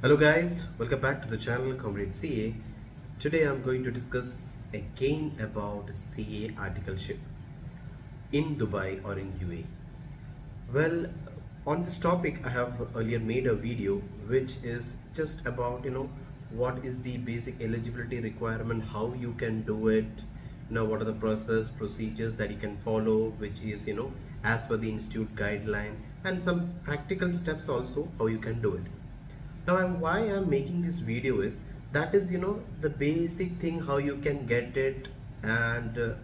Hello guys, welcome back to the channel ComradeCA. Today I'm going to discuss again about CA articleship in Dubai or in UAE. Well, on this topic I have earlier made a video which is just about what is the basic eligibility requirement, how you can do it, what are the procedures that you can follow, which is as per the institute guideline, and some practical steps also how you can do it. Now why I'm making this video is that is the basic thing how you can get it, and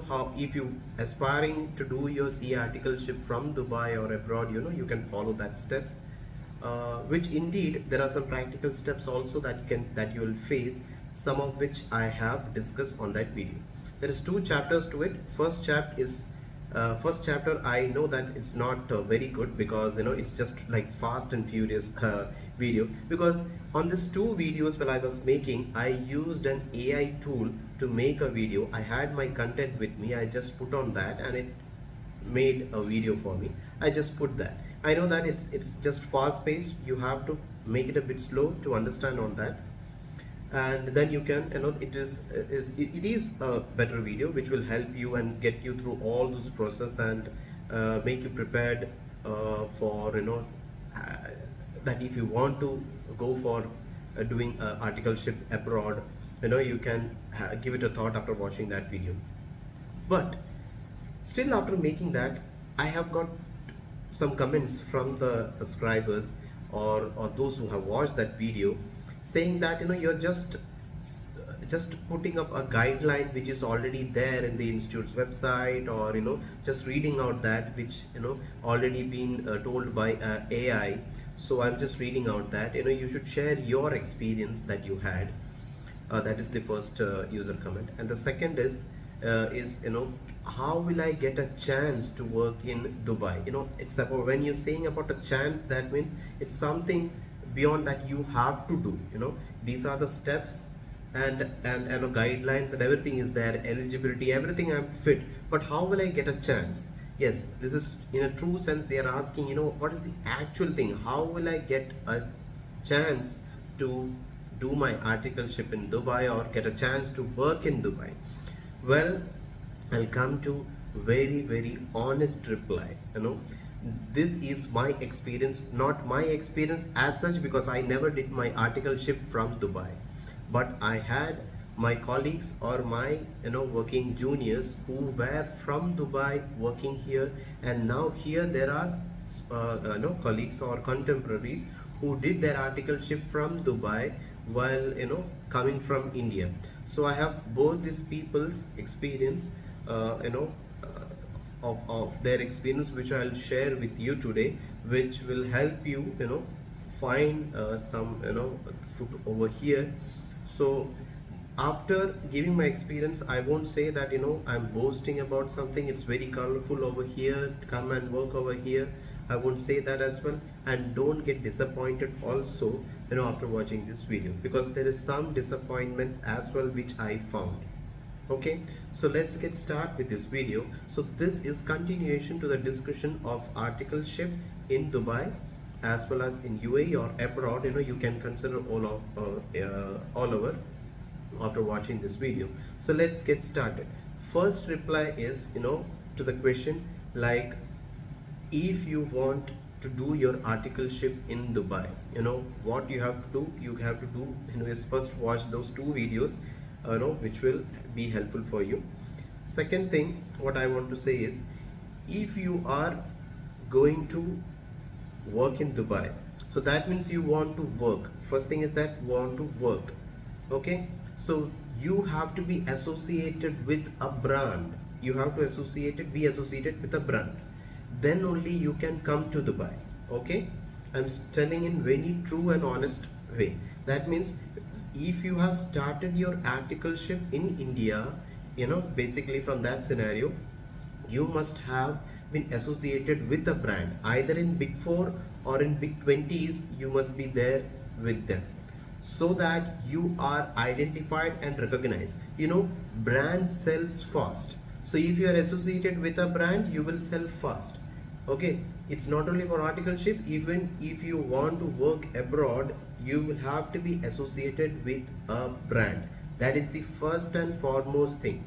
how if you aspiring to do your CA articleship from Dubai or abroad, you can follow that steps, which indeed there are some practical steps also that you will face, some of which I have discussed on that video. There is two chapters to it. First chapter, I know that it's not very good because it's just like fast and furious video, because on these two videos while I was making, I used an AI tool to make a video. I had my content with me, I just put on that and it made a video for me. I just put that. I know that it's just fast paced, you have to make it a bit slow to understand on that, and then you can it is a better video which will help you and get you through all those process and make you prepared for that if you want to go for doing articleship abroad, you can give it a thought after watching that video. But still, after making that, I have got some comments from the subscribers or those who have watched that video, saying that you're just putting up a guideline which is already there in the institute's website, or just reading out that which already been told by AI. So I'm just reading out that you should share your experience that you had. That is the first user comment, and the second is how will I get a chance to work in Dubai? It's about, when you're saying about a chance, that means it's something beyond that you have to do. These are the steps and guidelines and everything is there, eligibility, everything I'm fit, but how will I get a chance? Yes, this is in a true sense they are asking, what is the actual thing, how will I get a chance to do my articleship in Dubai or get a chance to work in Dubai? Well, I'll come to very honest reply. This is my experience, not my experience as such, because I never did my articleship from Dubai, but I had my colleagues or my working juniors who were from Dubai working here, and now here there are colleagues or contemporaries who did their articleship from Dubai while coming from India. So I have both these people's experience, of their experience, which I'll share with you today, which will help you find some foot over here. So after giving my experience, I won't say that I'm boasting about something, it's very colorful over here, come and work over here. I won't say that as well, and don't get disappointed also after watching this video, because there is some disappointments as well which I found. Okay, so let's get started with this video. So this is continuation to the discussion of articleship in Dubai as well as in UAE or abroad. You can consider all over after watching this video. So let's get started. First reply is to the question, like, if you want to do your articleship in Dubai, what you have to do, is first watch those two videos, which will be helpful for you. Second thing what I want to say is, if you are going to work in Dubai, so that means you want to work. First thing is that you want to work. Okay, so you have to be associated with a brand, you have to be associated with a brand, then only you can come to Dubai. Okay, I'm telling in very true and honest way. That means if you have started your articleship in India, basically from that scenario, you must have been associated with a brand, either in Big 4 or in Big 20s, you must be there with them, so that you are identified and recognized. Brand sells fast, so if you are associated with a brand, you will sell fast. Okay, it's not only for articleship, even if you want to work abroad, you will have to be associated with a brand. That is the first and foremost thing.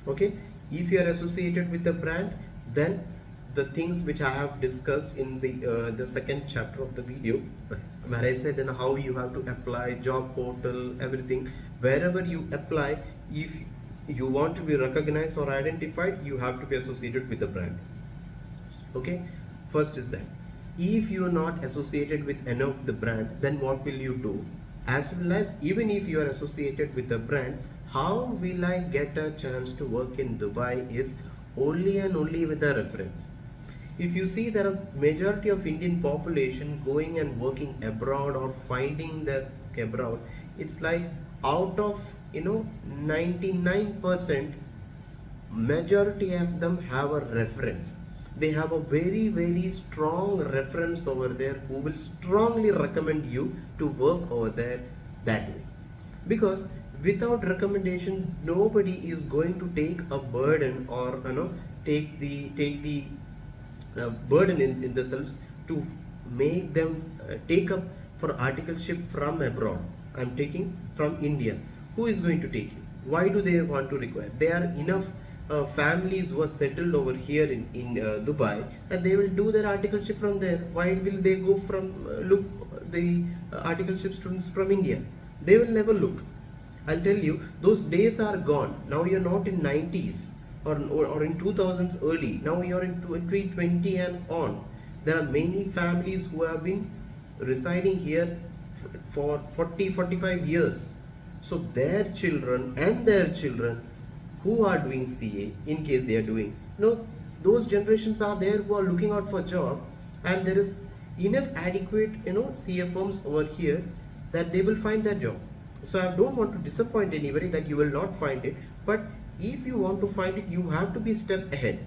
Okay, if you are associated with a brand, then the things which I have discussed in the second chapter of the video, where I said then how you have to apply, job portal, everything, wherever you apply, if you want to be recognized or identified, you have to be associated with the brand. Okay, first is that if you are not associated with any of the brand, then what will you do? As well as even if you are associated with the brand, how will I get a chance to work in Dubai is only and only with a reference. If you see, there are majority of Indian population going and working abroad or finding their abroad, it's like out of 99%, majority of them have a reference. They have a very strong reference over there who will strongly recommend you to work over there that way, because without recommendation nobody is going to take a burden or take the burden in themselves to make them take up for articleship from abroad. I'm taking from India. Who is going to take you? Why do they want to require? There are enough families who are settled over here in Dubai, and they will do their articleship from there. Why will they go from look the articleship students from India? They will never look. I'll tell you, those days are gone. Now you're not in 90s or in 2000s early. Now you're in 2020 and on. There are many families who have been residing here for 40-45 years. So their children and their children who are doing CA, in case they are doing, those generations are there who are looking out for job, and there is enough adequate CA firms over here that they will find their job. So I don't want to disappoint anybody that you will not find it, but if you want to find it, you have to be step ahead.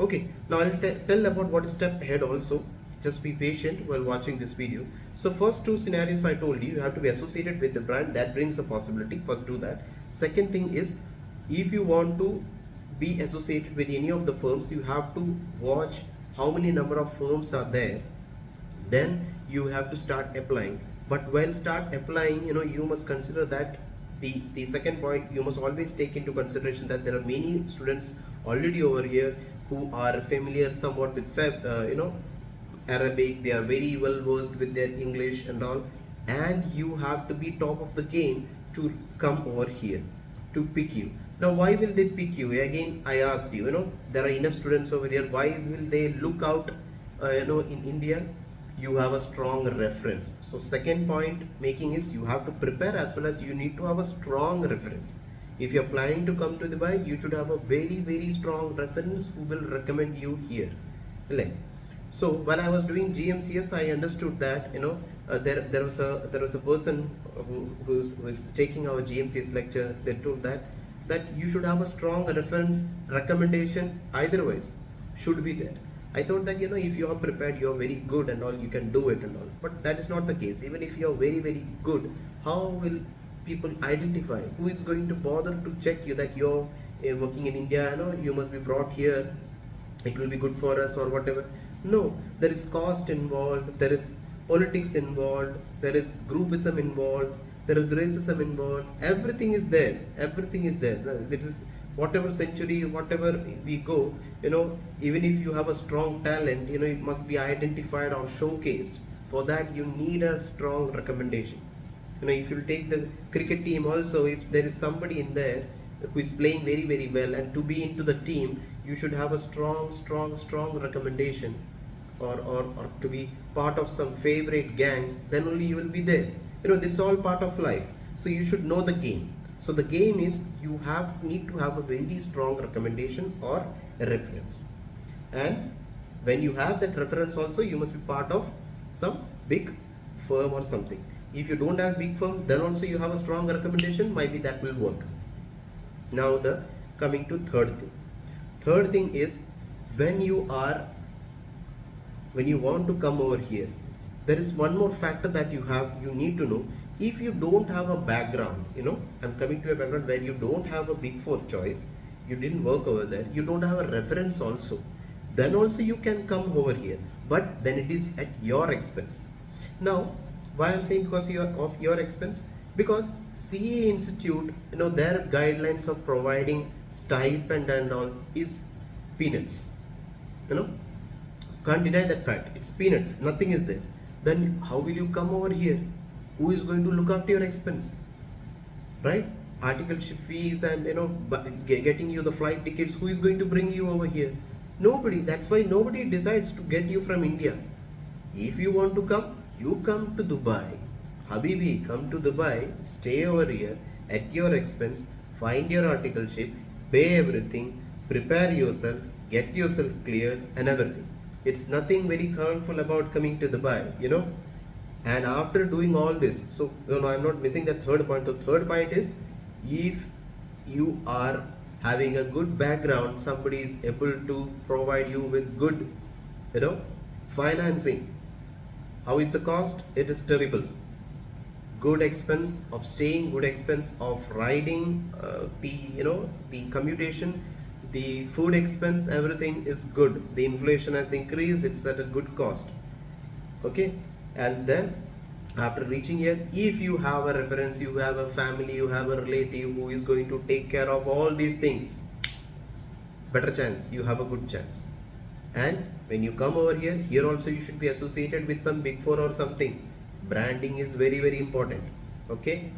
Okay, now I'll tell about what is step ahead also. Just be patient while watching this video. So first two scenarios I told you have to be associated with the brand. That brings a possibility. First do that. Second thing is, if you want to be associated with any of the firms, you have to watch how many number of firms are there. Then you have to start applying. But while start applying, you must consider that the second point, you must always take into consideration that there are many students already over here who are familiar somewhat with Arabic. They are very well versed with their English and all, and you have to be top of the game to come over here to pick you. Now why will they pick you? Again, I asked you, there are enough students over here. Why will they look out in India? You have a strong reference. So second point making is, you have to prepare as well as you need to have a strong reference. If you're planning to come to Dubai, you should have a very strong reference who will recommend you here. So when I was doing GMCS, I understood that there was a person who was taking our GMCS lecture. They told that you should have a strong reference recommendation, either ways should be there. I thought that if you are prepared, you are very good and all, you can do it and all, but that is not the case. Even if you are very good, how will people identify? Who is going to bother to check you that you're working in India? You must be brought here, it will be good for us or whatever. No, there is cost involved, there is politics involved, there is groupism involved, there is racism involved. Everything is there. It is whatever century, whatever we go, even if you have a strong talent, it must be identified or showcased. For that, you need a strong recommendation. If you take the cricket team also, if there is somebody in there who is playing very well, and to be into the team, you should have a strong recommendation, or to be part of some favorite gangs, then only you will be there. This is all part of life. So you should know the game. So the game is, you need to have a very strong recommendation or a reference. And when you have that reference also, you must be part of some big firm or something. If you don't have big firm, then also you have a strong recommendation, maybe that will work. Now coming to third thing. Third thing is, when you want to come over here, there is one more factor that you need to know. If you don't have a background, I'm coming to a background where you don't have a big four choice, you didn't work over there, you don't have a reference also, then also you can come over here, but then it is at your expense. Now why I'm saying because of your expense, because CA Institute, their guidelines of providing stipend and all is peanuts, you know can't deny that fact. It's peanuts, nothing is there. Then how will you come over here? Who is going to look after your expense, right? Articleship fees and getting you the flight tickets, who is going to bring you over here? Nobody. That's why nobody decides to get you from India. If you want to come, you come to Dubai. Habibi, come to Dubai, stay over here at your expense, find your articleship, pay everything, prepare yourself, get yourself cleared and everything. It's nothing very colorful about coming to Dubai, And after doing all this, so I'm not missing the third point. The third point is, if you are having a good background, somebody is able to provide you with good, financing. How is the cost? It is terrible. Good expense of staying, good expense of riding, the commutation, the food expense, everything is good. The inflation has increased, it's at a good cost. Okay, and then after reaching here, if you have a reference, you have a family, you have a relative who is going to take care of all these things, better chance, you have a good chance. And when you come over here, here also you should be associated with some big four or something. Branding is very, very important. Okay,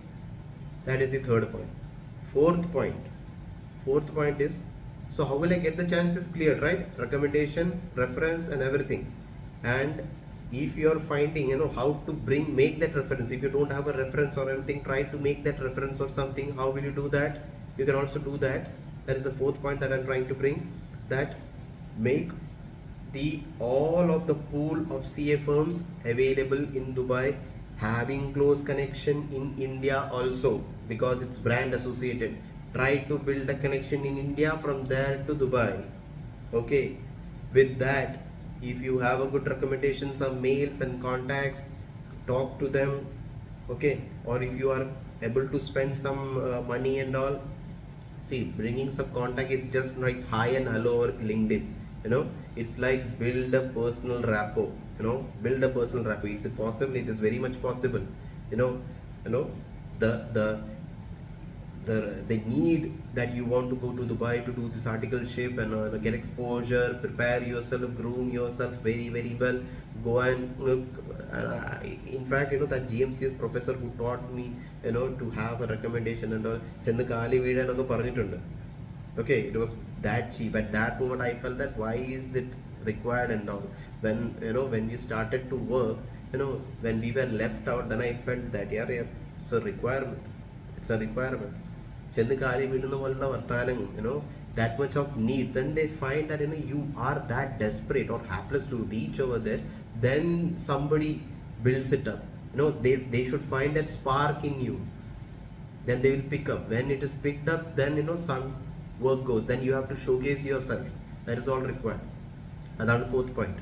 that is the third point. Fourth point is, so how will I get the chances cleared, right? Recommendation, reference and everything. And if you are finding how to make that reference, if you don't have a reference or anything, try to make that reference or something. How will you do that? You can also do that. That is the fourth point that I'm trying to bring, that make all of the pool of CA firms available in Dubai, having close connection in India also, because it's brand associated. Try to build a connection in India, from there to Dubai. Okay, with that, if you have a good recommendation, some mails and contacts, talk to them. Okay, or if you are able to spend some money and all, see, bringing some contact is just like hi and hello over LinkedIn. It's like build a personal rapport. Build a personal rapport. Is it possible? It is very much possible. The need that you want to go to Dubai to do this articleship and get exposure, prepare yourself, groom yourself very, very well. Go and in fact, that GMCS professor who taught me, to have a recommendation and all, okay, it was that cheap. At that moment, I felt that why is it required and all. When when we started to work, when we were left out, then I felt that it's a requirement. It's a requirement. That much of need. Then they find that you are that desperate or hapless to reach over there. Then somebody builds it up. They should find that spark in you. Then they will pick up. When it is picked up, then some work goes. Then you have to showcase yourself. That is all required. That's the fourth point.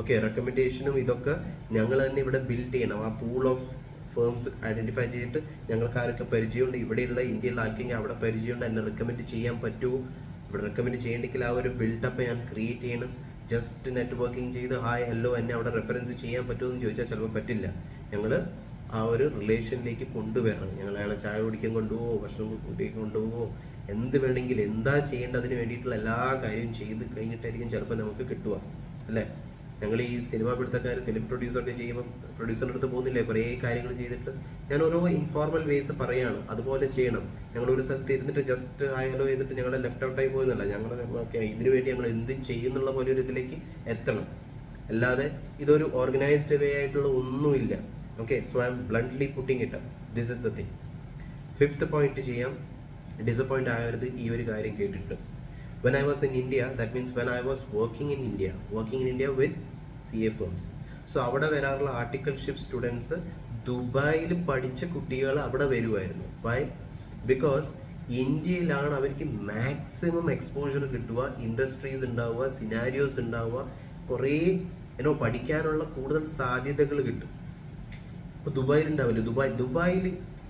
Okay, recommendation ഇതൊക്കെ ഞങ്ങൾ തന്നെ ഇവിടെ build ചെയ്യണം. ആ pool of firms identify ചെയ്തിട്ട് ഞങ്ങൾക്ക് ആരൊക്കെ പരിചയമുണ്ട്, ഇവിടെയുള്ള ഇന്ത്യയിൽ ആർക്കെങ്കിലും അവിടെ പരിചയമുണ്ട്, എന്നെ റെക്കമെൻഡ് ചെയ്യാൻ പറ്റുമോ, ഇവിടെ റെക്കമെൻഡ് ചെയ്യണമെങ്കിൽ ആ ഒരു ബിൽഡപ്പ് ഞാൻ ക്രിയേറ്റ് ചെയ്യണം. ജസ്റ്റ് നെറ്റ്വർക്കിംഗ് ചെയ്ത് ഹായ് ഹലോ എന്നെ അവിടെ റെഫറൻസ് ചെയ്യാൻ പറ്റുമോ എന്ന് ചോദിച്ചാൽ ചിലപ്പോൾ പറ്റില്ല. ഞങ്ങൾ ആ ഒരു റിലേഷനിലേക്ക് കൊണ്ടുവരണം. ഞങ്ങൾ അയാളെ ചായ കുടിക്കാൻ കൊണ്ടുപോവോ, ഭക്ഷണം കുട്ടിക്ക് കൊണ്ടുപോവോ, എന്ത് വേണമെങ്കിലും എന്താ ചെയ്യേണ്ടതിന് വേണ്ടിയിട്ടുള്ള എല്ലാ കാര്യവും ചെയ്ത് കഴിഞ്ഞിട്ടായിരിക്കും ചിലപ്പോൾ നമുക്ക് കിട്ടുക, അല്ലേ? ഞങ്ങൾ ഈ സിനിമ പിടുത്തക്കാർ ഫിലിം പ്രൊഡ്യൂസറൊക്കെ ചെയ്യുമ്പോൾ പ്രൊഡ്യൂസറിൻ്റെ അടുത്ത് പോകുന്നില്ലേ കുറേ കാര്യങ്ങൾ ചെയ്തിട്ട്. ഞാൻ ഓരോ ഇൻഫോർമൽ വേസ് പറയുകയാണ്, അതുപോലെ ചെയ്യണം. ഞങ്ങളൊരു സ്ഥലത്ത് ഇരുന്നിട്ട് ജസ്റ്റ് ആയാലോ ചെയ്തിട്ട് ഞങ്ങളെ ലെഫ്റ്റ് ഔട്ടായി പോകുന്നില്ല. ഞങ്ങൾ ഇതിനു വേണ്ടി ഞങ്ങൾ എന്തും ചെയ്യുന്നുള്ള പോലെ ഒരു ഇതിലേക്ക് എത്തണം. അല്ലാതെ ഇതൊരു ഓർഗനൈസ്ഡ് വേ ആയിട്ടുള്ള ഒന്നുമില്ല. Okay, so I am bluntly putting it up. This is the thing. Fifth point ചെയ്യാം, ഡിസപ്പോയിന്റ് ആവരുത് ഈ ഒരു കാര്യം കേട്ടിട്ട്. When I was in India, that means when I was working in India with CA firms. So അവിടെ വരാറുള്ള articleship students ദുബായിൽ പഠിച്ച കുട്ടികൾ അവിടെ വരുമായിരുന്നു. വൈ? ബിക്കോസ് ഇന്ത്യയിലാണ് അവർക്ക് മാക്സിമം എക്സ്പോഷർ കിട്ടുക, ഇൻഡസ്ട്രീസ് ഉണ്ടാവുക, സിനാരിയോസ് ഉണ്ടാവുക, കുറേ പഠിക്കാനുള്ള കൂടുതൽ സാധ്യതകൾ കിട്ടും. ഇപ്പോൾ ദുബായിൽ ഉണ്ടാവില്ല. ദുബായിൽ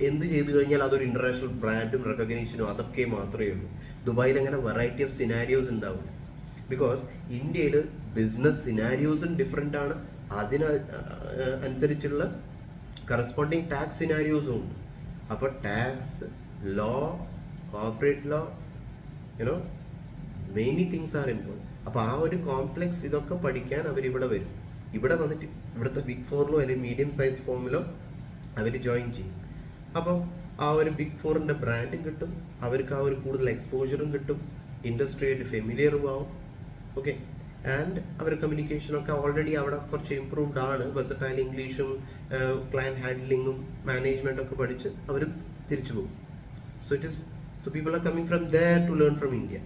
എന്ത് ചെയ്തു കഴിഞ്ഞാൽ അതൊരു ഇന്റർനാഷണൽ ബ്രാൻഡും റെക്കഗ്നീഷനും അതൊക്കെ മാത്രമേ ഉള്ളൂ. ദുബായിൽ അങ്ങനെ വെറൈറ്റി ഓഫ് സിനാരിയോസ് ഉണ്ടാവും. ബിക്കോസ് ഇന്ത്യയിൽ ബിസിനസ് സിനാരിയോസും ഡിഫറെൻ്റ് ആണ്, അതിന് അനുസരിച്ചുള്ള കറസ്പോണ്ടിങ് ടാക്സ് സിനാരിയോസും ഉണ്ട്. അപ്പോൾ tax, law, corporate law, you know many things are important. അപ്പോൾ ആ ഒരു കോംപ്ലക്സ് ഇതൊക്കെ പഠിക്കാൻ അവരിവിടെ വരും. ഇവിടെ വന്നിട്ട് ഇവിടുത്തെ ബിഗ് ഫോറിലോ അല്ലെങ്കിൽ മീഡിയം സൈസ് ഫോമിലോ അവർ ജോയിൻ ചെയ്യും. അപ്പം ആ ഒരു ബിഗ് ഫോറിൻ്റെ ബ്രാൻഡും കിട്ടും, അവർക്ക് ആ ഒരു കൂടുതൽ എക്സ്പോഷറും കിട്ടും, ഇൻഡസ്ട്രിയായിട്ട് ഫെമിലിയറും ആവും. ഓക്കെ, ആൻഡ് അവർ കമ്മ്യൂണിക്കേഷനൊക്കെ ഓൾറെഡി അവിടെ കുറച്ച് ഇംപ്രൂവ്ഡ് ആണ്. വെർസറ്റൈൽ ഇംഗ്ലീഷും ക്ലയൻറ്റ് ഹാൻഡ്ലിങ്ങും മാനേജ്മെൻറ്റൊക്കെ പഠിച്ച് അവർ തിരിച്ചു പോകും. So people are coming from there to learn from India.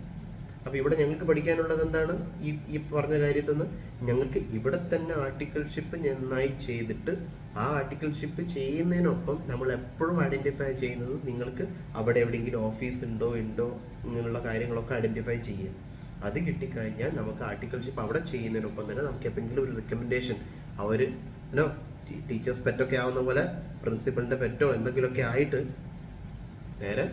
അപ്പോൾ ഇവിടെ ഞങ്ങൾക്ക് പഠിക്കാനുള്ളത് എന്താണ്? ഈ പറഞ്ഞ കാര്യത്തിൽ നിന്ന് ഞങ്ങൾക്ക് ഇവിടെ തന്നെ ആർട്ടിക്കിൾഷിപ്പ് നന്നായി ചെയ്തിട്ട് ആ ആർട്ടിക്കിൾഷിപ്പ് ചെയ്യുന്നതിനൊപ്പം നമ്മൾ എപ്പോഴും ഐഡൻറ്റിഫൈ ചെയ്യുന്നത് നിങ്ങൾക്ക് അവിടെ എവിടെയെങ്കിലും ഓഫീസ് ഉണ്ടോ ഇങ്ങനെയുള്ള കാര്യങ്ങളൊക്കെ ഐഡൻറ്റിഫൈ ചെയ്യുക. അത് കിട്ടിക്കഴിഞ്ഞാൽ നമുക്ക് ആർട്ടിക്കിൾഷിപ്പ് അവിടെ ചെയ്യുന്നതിനൊപ്പം തന്നെ നമുക്ക് എപ്പോഴെങ്കിലും ഒരു റെക്കമെൻഡേഷൻ അവർ ടീച്ചേഴ്സ് പെറ്റൊക്കെ ആവുന്ന പോലെ പ്രിൻസിപ്പളിൻ്റെ പെറ്റോ എന്തെങ്കിലുമൊക്കെ ആയിട്ട് നേരെ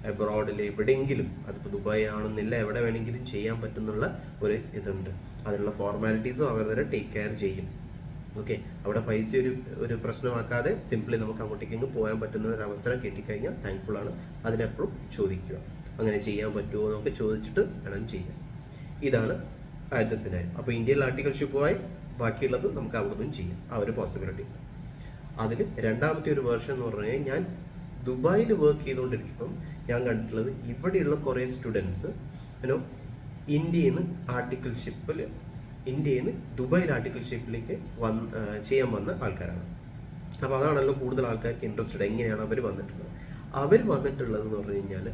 അബ്രോഡിൽ എവിടെയെങ്കിലും, അതിപ്പോൾ ദുബായ് ആണെന്നില്ല, എവിടെ വേണമെങ്കിലും ചെയ്യാൻ പറ്റുന്നുള്ള ഒരു ഇതുണ്ട്. അതിനുള്ള ഫോർമാലിറ്റീസും അവർ തന്നെ ടേക്ക് കെയർ ചെയ്യും. ഓക്കെ, അവിടെ പൈസ ഒരു പ്രശ്നമാക്കാതെ സിംപ്ലി നമുക്ക് അങ്ങോട്ടേക്ക് പോകാൻ പറ്റുന്ന ഒരു അവസരം കിട്ടിക്കഴിഞ്ഞാൽ താങ്ക്ഫുൾ ആണ്. അതിനെപ്പോഴും ചോദിക്കുക, അങ്ങനെ ചെയ്യാൻ പറ്റുമോ എന്നൊക്കെ ചോദിച്ചിട്ട് വേണം ചെയ്യാൻ. ഇതാണ് ആദ്യത്തെ സിനാരിയോ. അപ്പോൾ ഇന്ത്യയിൽ ആർട്ടിക്കിൾഷിപ്പുമായി ബാക്കിയുള്ളത് നമുക്ക് അവിടെ നിന്നും ചെയ്യാം, ആ ഒരു പോസിബിലിറ്റി. അതിൽ രണ്ടാമത്തെ ഒരു വേർഷൻ എന്ന് പറഞ്ഞു കഴിഞ്ഞാൽ, ഞാൻ ദുബായിൽ വർക്ക് ചെയ്തുകൊണ്ടിരിക്കുമ്പം ഞാൻ കണ്ടിട്ടുള്ളത് ഇവിടെയുള്ള കുറേ സ്റ്റുഡൻസ് ഇന്ത്യയിൽ നിന്ന് ദുബായിൽ ആർട്ടിക്കിൾഷിപ്പിലേക്ക് ചെയ്യാൻ വന്ന ആൾക്കാരാണ്. അപ്പോൾ അതാണല്ലോ കൂടുതൽ ആൾക്കാർക്ക് ഇൻട്രസ്റ്റഡ്. എങ്ങനെയാണ് അവർ വന്നിട്ടുള്ളത് എന്ന് പറഞ്ഞു കഴിഞ്ഞാൽ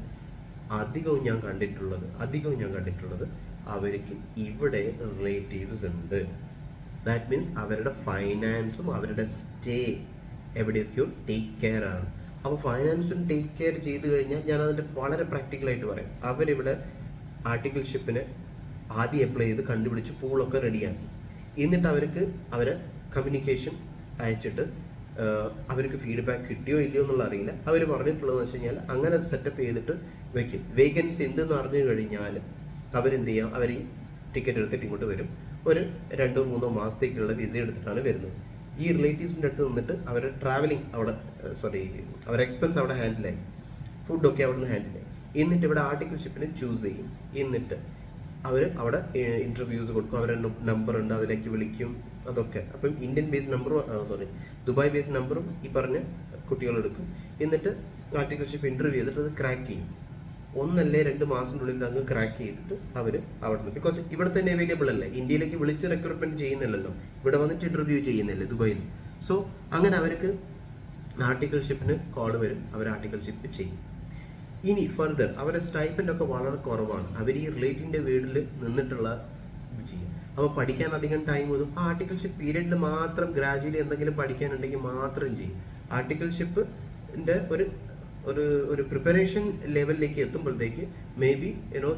അധികവും ഞാൻ കണ്ടിട്ടുള്ളത് അവർക്ക് ഇവിടെ റിലേറ്റീവ്സ് ഉണ്ട്. ദാറ്റ് മീൻസ് അവരുടെ ഫൈനാൻസും അവരുടെ സ്റ്റേ എവിടെയൊക്കെയോ ടേക്ക് കെയർ ആണ്. അപ്പോൾ ഫൈനാൻസും ടേക്ക് കെയർ ചെയ്ത് കഴിഞ്ഞാൽ ഞാൻ അതിൻ്റെ വളരെ പ്രാക്ടിക്കലായിട്ട് പറയാം. അവരിവിടെ ആർട്ടിക്കിൾഷിപ്പിന് ആദ്യം അപ്ലൈ ചെയ്ത് കണ്ടുപിടിച്ച് പൂളൊക്കെ റെഡിയാക്കി. എന്നിട്ട് അവരെ കമ്മ്യൂണിക്കേഷൻ അയച്ചിട്ട് അവർക്ക് ഫീഡ്ബാക്ക് കിട്ടിയോ ഇല്ലയോ എന്നുള്ള അറിയില്ല. അവർ പറഞ്ഞിട്ടുള്ളതെന്ന് വെച്ച് കഴിഞ്ഞാൽ അങ്ങനെ സെറ്റപ്പ് ചെയ്തിട്ട് വെക്കും. വേക്കൻസി ഉണ്ടെന്ന് അറിഞ്ഞു കഴിഞ്ഞാൽ അവരെന്ത് ചെയ്യാം, അവർ ടിക്കറ്റ് എടുത്തിട്ട് ഇങ്ങോട്ട് വരും. ഒരു 2-3 മാസത്തേക്കുള്ള വിസ എടുത്തിട്ടാണ് വരുന്നത്. ഈ റിലേറ്റീവ്സിൻ്റെ അടുത്ത് നിന്നിട്ട് അവർ ട്രാവലിംഗ് അവരുടെ എക്സ്പെൻസ് അവിടെ ഹാൻഡിലായി, ഫുഡൊക്കെ അവിടെ നിന്ന് ഹാൻഡിലായി. എന്നിട്ട് ഇവിടെ ആർട്ടിക്കിൾഷിപ്പിന് ചൂസ് ചെയ്യും. എന്നിട്ട് അവർ അവിടെ ഇൻ്റർവ്യൂസ് കൊടുക്കും. അവരുടെ നമ്പർ ഉണ്ട്, അതിലേക്ക് വിളിക്കും, അതൊക്കെ. അപ്പം ഇന്ത്യൻ ബേസ്ഡ് നമ്പറും ദുബായ് ബേസ്ഡ് നമ്പറും ഈ പറഞ്ഞ കുട്ടികളെടുക്കും. എന്നിട്ട് ആർട്ടിക്കിൾഷിപ്പ് ഇൻ്റർവ്യൂ ചെയ്തിട്ട് അത് ക്രാക്ക് ചെയ്യും. 1-2 മാസത്തിനുള്ളിൽ അങ്ങ് ക്രാക്ക് ചെയ്തിട്ട് അവർ അവിടെ നിന്ന്, ബിക്കോസ് ഇവിടെ തന്നെ അവൈലബിൾ അല്ലേ, ഇന്ത്യയിലേക്ക് വിളിച്ച് റിക്രൂട്ട്മെന്റ് ചെയ്യുന്നില്ലല്ലോ, ഇവിടെ വന്നിട്ട് ഇന്റർവ്യൂ ചെയ്യുന്നില്ലേ ദുബായിൽ. സോ അങ്ങനെ അവർക്ക് ആർട്ടിക്കിൾഷിപ്പിന് കോൾ വരും, അവർ ആർട്ടിക്കിൾഷിപ്പ് ചെയ്യും. ഇനി ഫർദർ അവരുടെ സ്റ്റൈപ്പൻഡ് ഒക്കെ വളരെ കുറവാണ്. അവർ ഈ റിലേറ്റീവിൻ്റെ വീട്ടിൽ നിന്നിട്ടുള്ള ഇത് ചെയ്യും. അപ്പോൾ പഠിക്കാൻ അധികം ടൈം ഒന്നും ആ ആർട്ടിക്കിൾഷിപ്പ് പീരീഡിൽ മാത്രം ഗ്രാജുവലി എന്തെങ്കിലും പഠിക്കാനുണ്ടെങ്കിൽ മാത്രം ചെയ്യും. ആർട്ടിക്കിൾഷിപ്പിൻ്റെ ഒരു പ്രിപ്പറേഷൻ ലെവലിലേക്ക് എത്തുമ്പോഴത്തേക്ക് maybe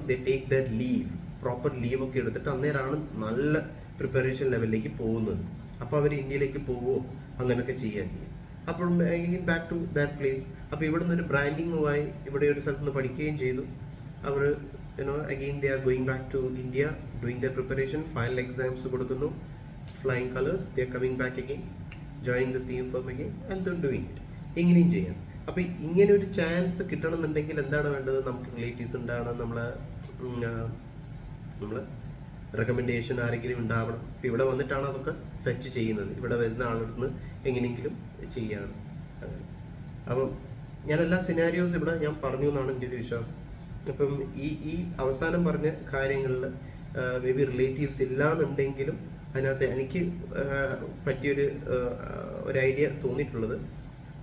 they take their leave, proper leave ഒക്കെ എടുത്തിട്ട് അന്നേരമാണ് നല്ല പ്രിപ്പറേഷൻ ലെവലിലേക്ക് പോകുന്നത്. അപ്പോൾ അവർ ഇന്ത്യയിലേക്ക് പോവുമോ അങ്ങനെയൊക്കെ ചെയ്യാൻ ചെയ്യും. അപ്പോൾ ബാക്ക് ടു ദാറ്റ് പ്ലേസ്. അപ്പോൾ ഇവിടെ നിന്ന് ഒരു ബ്രാൻഡിങ്ങുമായി ഇവിടെ ഒരു സ്ഥലത്ത് നിന്ന് പഠിക്കുകയും ചെയ്തു. അവർ again they are going back to India, doing their preparation, final exams കൊടുക്കുന്നു, flying colours, they are coming back again, joining the same firm again and then doing it. ഇങ്ങനെയും ചെയ്യാം. അപ്പോൾ ഇങ്ങനെ ഒരു ചാൻസ് കിട്ടണമെന്നുണ്ടെങ്കിൽ എന്താണ് വേണ്ടത്? നമുക്ക് റിലേറ്റീവ്സ് ഉണ്ടാവണം, നമ്മളെ റെക്കമെൻഡേഷൻ ആരെങ്കിലും ഉണ്ടാവണം. ഇപ്പം ഇവിടെ വന്നിട്ടാണ് അതൊക്കെ ഫെച്ച് ചെയ്യുന്നത്. ഇവിടെ വരുന്ന ആളടുത്ത് എങ്ങനെയെങ്കിലും ചെയ്യാണ്. അങ്ങനെ അപ്പം ഞാൻ എല്ലാ സിനാരിയോസ് ഇവിടെ ഞാൻ പറഞ്ഞു എന്നാണ് എൻ്റെ ഒരു വിശ്വാസം. അപ്പം ഈ അവസാനം പറഞ്ഞ കാര്യങ്ങളിൽ മേ ബി റിലേറ്റീവ്സ് ഇല്ലാന്നുണ്ടെങ്കിലും അതിനകത്ത് എനിക്ക് പറ്റിയൊരു ഐഡിയ തോന്നിയിട്ടുള്ളത്,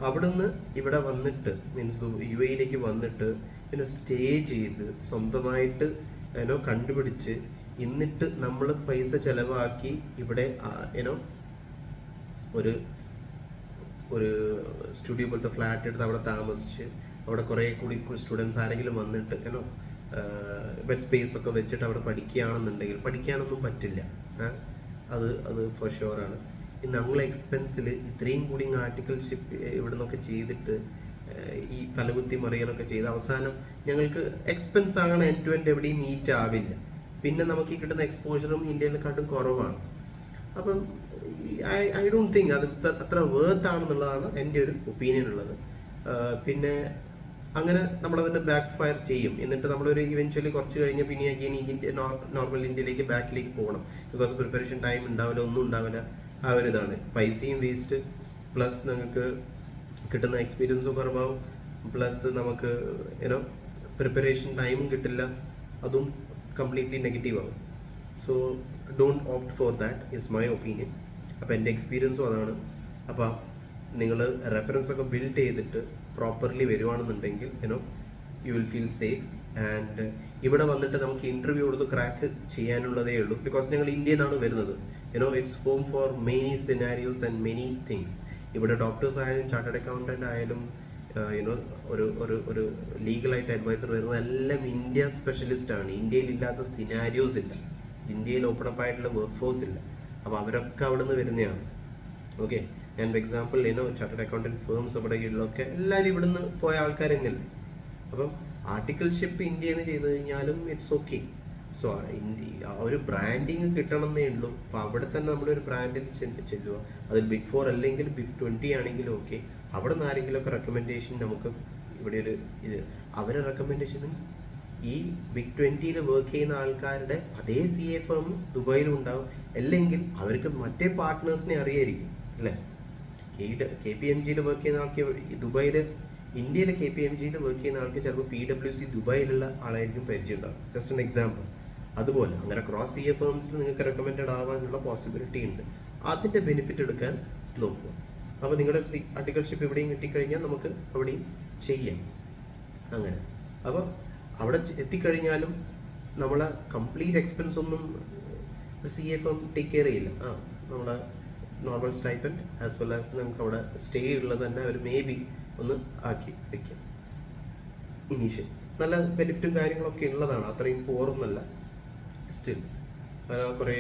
അവിടുന്ന് ഇവിടെ വന്നിട്ട് മീൻസ് UAE വന്നിട്ട് പിന്നെ സ്റ്റേ ചെയ്ത് സ്വന്തമായിട്ട് കണ്ടുപിടിച്ച് എന്നിട്ട് നമ്മൾ പൈസ ചെലവാക്കി ഇവിടെ ഒരു സ്റ്റുഡിയോ പോലത്തെ ഫ്ലാറ്റ് എടുത്ത് അവിടെ താമസിച്ച് അവിടെ കുറേ കൂടി സ്റ്റുഡൻസ് ആരെങ്കിലും വന്നിട്ട് ബെഡ് സ്പേസ് ഒക്കെ വെച്ചിട്ട് അവിടെ പഠിക്കുകയാണെന്നുണ്ടെങ്കിൽ പഠിക്കാനൊന്നും പറ്റില്ല. അത് ഫോർ ഷുവറാണ്. നമ്മളെ എക്സ്പെൻസിൽ ഇത്രയും കൂടി ആർട്ടിക്കിൾഷിപ്പ് ഇവിടെ നിന്നൊക്കെ ചെയ്തിട്ട് ഈ തലകുത്തി മറിയലൊക്കെ ചെയ്ത് അവസാനം ഞങ്ങൾക്ക് എക്സ്പെൻസ് ആകണം എൻഡ് ടു എൻഡ് എവിടെയും മീറ്റ് ആവില്ല. പിന്നെ നമുക്ക് ഈ കിട്ടുന്ന എക്സ്പോഷറും ഇന്ത്യയിലെക്കാട്ടും കുറവാണ്. അപ്പം ഐ ഡോണ്ട് തിങ്ക് അത് അത്ര വേർത്ത് ആണെന്നുള്ളതാണ് എൻ്റെ ഒരു ഒപ്പീനിയൻ ഉള്ളത്. പിന്നെ അങ്ങനെ നമ്മളതിൻ്റെ ബാക്ക് ഫയർ ചെയ്യും. എന്നിട്ട് നമ്മളൊരു ഇവൻച്വലി കുറച്ച് കഴിഞ്ഞ് പിന്നെ അഗെയിൻ ഇന്ത്യ നോർമൽ ഇന്ത്യയിലേക്ക് ബാക്കിലേക്ക് പോകണം. ബിക്കോസ് പ്രിപ്പറേഷൻ ടൈം ഉണ്ടാവില്ല, ഒന്നും ഉണ്ടാവില്ല. ആ ഒരു ഇതാണ്, പൈസയും വേസ്റ്റ്, പ്ലസ് നിങ്ങൾക്ക് കിട്ടുന്ന എക്സ്പീരിയൻസും കുറവാകും, പ്ലസ് നമുക്ക് യുനോ പ്രിപ്പറേഷൻ ടൈമും കിട്ടില്ല, അതും കംപ്ലീറ്റ്ലി നെഗറ്റീവ് ആകും. So don't opt for that is my opinion. അപ്പോൾ എൻ്റെ എക്സ്പീരിയൻസും അതാണ്. അപ്പോൾ നിങ്ങൾ റെഫറൻസ് ഒക്കെ ബിൽഡ് ചെയ്തിട്ട് പ്രോപ്പർലി വരുവാണെന്നുണ്ടെങ്കിൽ you will feel safe. And ഇവിടെ വന്നിട്ട് നമുക്ക് ഇൻ്റർവ്യൂ കൊടുത്ത് ക്രാക്ക് ചെയ്യാനുള്ളതേ ഉള്ളൂ. ബിക്കോസ് ഞങ്ങൾ ഇന്ത്യയിൽ നിന്നാണ് വരുന്നത്. It's home for many scenarios and many things. ഇവിടെ ഡോക്ടേഴ്സ് ആയാലും ചാർട്ടേഡ് അക്കൗണ്ടൻ്റ് ആയാലും ഒരു ലീഗലായിട്ട് അഡ്വൈസർ വരുന്നത് എല്ലാം ഇന്ത്യ സ്പെഷ്യലിസ്റ്റ് ആണ്. ഇന്ത്യയിൽ ഇല്ലാത്ത സിനാരിയോസ് ഇല്ല, ഇന്ത്യയിൽ ഓപ്പൺ അപ്പ് ആയിട്ടുള്ള വർക്ക് ഫോഴ്സ് ഇല്ല. അപ്പോൾ അവരൊക്കെ അവിടെ നിന്ന് വരുന്നതാണ്. ഓക്കെ, ഞാൻ for example chartered accountant firms അവിടെ കീഴിലൊക്കെ എല്ലാവരും ഇവിടുന്ന് പോയ ആൾക്കാർ തന്നെയല്ലേ. അപ്പം ആർട്ടിക്കിൾഷിപ്പ് ഇന്ത്യയിൽ നിന്ന് ചെയ്ത് കഴിഞ്ഞാലും ഇറ്റ്സ് ഓക്കെ. സോ ഒരു ബ്രാൻഡിങ് കിട്ടണമെന്നേ ഉള്ളൂ. അപ്പോൾ അവിടെ തന്നെ നമ്മുടെ ഒരു ബ്രാൻഡിൽ ചെല്ലുക. അതിൽ ബിഗ് 4 അല്ലെങ്കിൽ ബിഗ് 20 ആണെങ്കിലും ഓക്കെ. അവിടെ നിന്ന് ആരെങ്കിലുമൊക്കെ റെക്കമെൻഡേഷൻ നമുക്ക് ഇവിടെ ഒരു അവരെ റെക്കമെൻഡേഷൻ മീൻസ് ഈ ബിഗ് 20 വർക്ക് ചെയ്യുന്ന ആൾക്കാരുടെ അതേ CA ഫേം ദുബായിലും ഉണ്ടാവും. അല്ലെങ്കിൽ അവർക്ക് മറ്റേ പാർട്ട്നേഴ്സിനെ അറിയായിരിക്കും അല്ലേ. KPMG വർക്ക് ചെയ്യുന്ന ആൾക്ക് ദുബായിൽ, ഇന്ത്യയിലെ KPMG വർക്ക് ചെയ്യുന്ന ആൾക്ക് ചിലപ്പോൾ PwC ദുബായിലുള്ള ആളായിരിക്കും പരിചയം ഉണ്ടാവും. Just an example. അതുപോലെ അങ്ങനെ ക്രോസ് CA ഫേംസിൽ നിങ്ങൾക്ക് റെക്കമെൻഡഡ് ആവാനുള്ള പോസിബിലിറ്റി ഉണ്ട്. അതിൻ്റെ ബെനിഫിറ്റ് എടുക്കാൻ നോക്കുക. അപ്പോൾ നിങ്ങളുടെ ആർട്ടിക്കിൾഷിപ്പ് എവിടെയും കിട്ടിക്കഴിഞ്ഞാൽ നമുക്ക് അവിടെയും ചെയ്യാം. അങ്ങനെ അപ്പോൾ അവിടെ എത്തിക്കഴിഞ്ഞാലും നമ്മളെ കംപ്ലീറ്റ് എക്സ്പെൻസ് ഒന്നും CA ഫേം ടേക്ക് കെയർ ചെയ്യില്ല. നമ്മളെ normal stipend as well as നമുക്ക് അവിടെ സ്റ്റേ ഉള്ളത് തന്നെ അവർ മേ ബി ഒന്ന് ആക്കി വയ്ക്കാം. ഇനീഷ്യൽ നല്ല ബെനിഫിറ്റും കാര്യങ്ങളൊക്കെ ഉള്ളതാണ്, അത്രയും പോറൊന്നല്ല. സ്റ്റിൽ കുറേ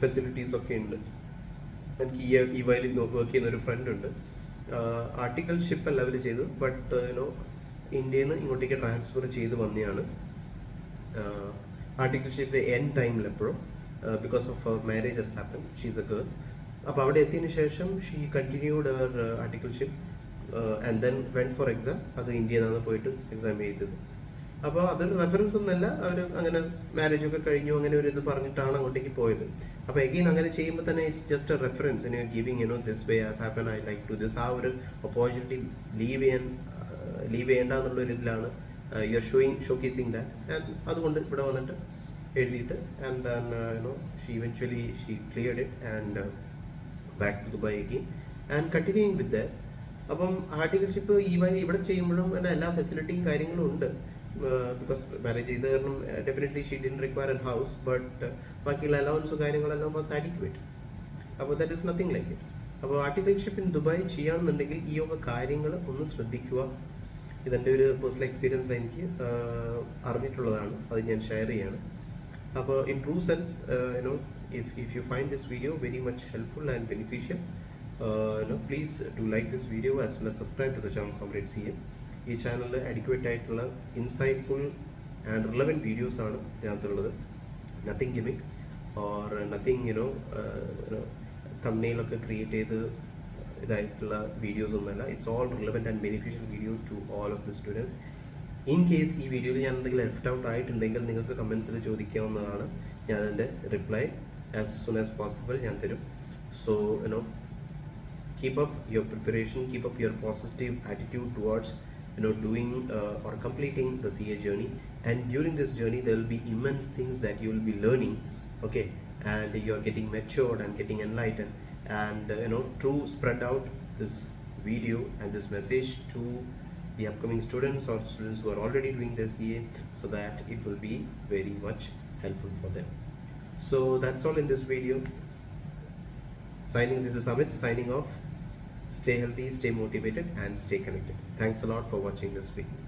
ഫെസിലിറ്റീസ് ഒക്കെ ഉണ്ട്. എനിക്ക് ഈ വയലിൽ വർക്ക് ചെയ്യുന്ന ഒരു ഫ്രണ്ട് ഉണ്ട്. ആർട്ടിക്കിൾഷിപ്പ് അല്ല അവർ ചെയ്തത്, ബട്ട് ഇന്ത്യയിൽ നിന്ന് ഇങ്ങോട്ടേക്ക് ട്രാൻസ്ഫർ ചെയ്ത് വന്നെയാണ്. ആർട്ടിക്കിൾഷിപ്പിൻ്റെ എൻഡ് ടൈമിൽ എപ്പോഴും because of her marriage has happen, she's a girl. അപ്പോൾ അവിടെ എത്തിയതിന് ശേഷം she continued her articleship and then went for exam. അത് ഇന്ത്യയിൽ നിന്നാണ് പോയിട്ട് എക്സാം ചെയ്തത്. അപ്പോൾ അതൊരു റെഫറൻസ് ഒന്നല്ല, അവർ അങ്ങനെ മാരേജ് ഒക്കെ കഴിഞ്ഞു അങ്ങനെ ഒരു ഇത് പറഞ്ഞിട്ടാണ് അങ്ങോട്ടേക്ക് പോയത്. അപ്പോൾ എഗെയിൻ അങ്ങനെ ചെയ്യുമ്പോൾ തന്നെ it's just a reference giving this way happen, I like to this. ആ ഒരു ഓപ്പർച്യൂണിറ്റി ലീവ് ചെയ്യേണ്ട എന്നുള്ളൊരു ഇതിലാണ് you are showcasing that. And അതുകൊണ്ട് ഇവിടെ വന്നിട്ട് എഴുതിയിട്ട് and then she eventually she cleared it and back to Dubai again and continuing with that. അപ്പം ആർട്ടിക്കിൾഷിപ്പ് ഇവിടെ ചെയ്യുമ്പോഴും എല്ലാ ഫെസിലിറ്റിയും കാര്യങ്ങളും ഉണ്ട്. ബിക്കോസ് മാരേജ് ചെയ്ത് കാരണം definitely she didn't require N house, but ബാക്കിയുള്ള അലവൻസും കാര്യങ്ങളെല്ലാം വാസ് ആഡിക്വേറ്റ്. അപ്പോൾ that is nothing like it. അപ്പോൾ ആർട്ടിക്കിൾഷിപ്പ് ഇൻ ദുബായ് ചെയ്യുകയാണെന്നുണ്ടെങ്കിൽ ഈ ഒക്കെ കാര്യങ്ങൾ ഒന്ന് ശ്രദ്ധിക്കുക. ഇതെൻ്റെ ഒരു പേഴ്സണൽ എക്സ്പീരിയൻസിൽ എനിക്ക് അറിഞ്ഞിട്ടുള്ളതാണ്, അത് ഞാൻ ഷെയർ ചെയ്യാണ്. അപ്പോൾ in true sense if you find this video very much helpful and beneficial, please do like this video as well as subscribe to the channel ComradeCA. ഈ ചാനലിൽ അഡിക്വേറ്റ് ആയിട്ടുള്ള ഇൻസൈറ്റ്ഫുൾ ആൻഡ് റിലവൻറ്റ് വീഡിയോസ് ആണ് ഇതിനകത്തുള്ളത്. Nothing gimmick or nothing തംബ്നെയിലൊക്കെ create ചെയ്ത് ഇതായിട്ടുള്ള videos ഒന്നുമല്ല. It's all relevant and beneficial video to all of the students. In case ഈ വീഡിയോയിൽ ഞാൻ എന്തെങ്കിലും ലെഫ്റ്റ് ഔട്ട് ആയിട്ടുണ്ടെങ്കിൽ നിങ്ങൾക്ക് കമൻസിൽ ചോദിക്കാവുന്നതാണ്. ഞാൻ എൻ്റെ reply as soon as possible ഞാൻ തരും. So keep up your preparation, keep up your positive attitude towards doing or completing the CA journey. And during this journey there will be immense things that you will be learning, okay, and you are getting matured and getting enlightened. And to spread out this video and this message to the upcoming students or students who are already doing their CA, so that it will be very much helpful for them. So that's all in this video. This is Amith signing off. Stay healthy, stay motivated, and stay connected. Thanks a lot for watching this video.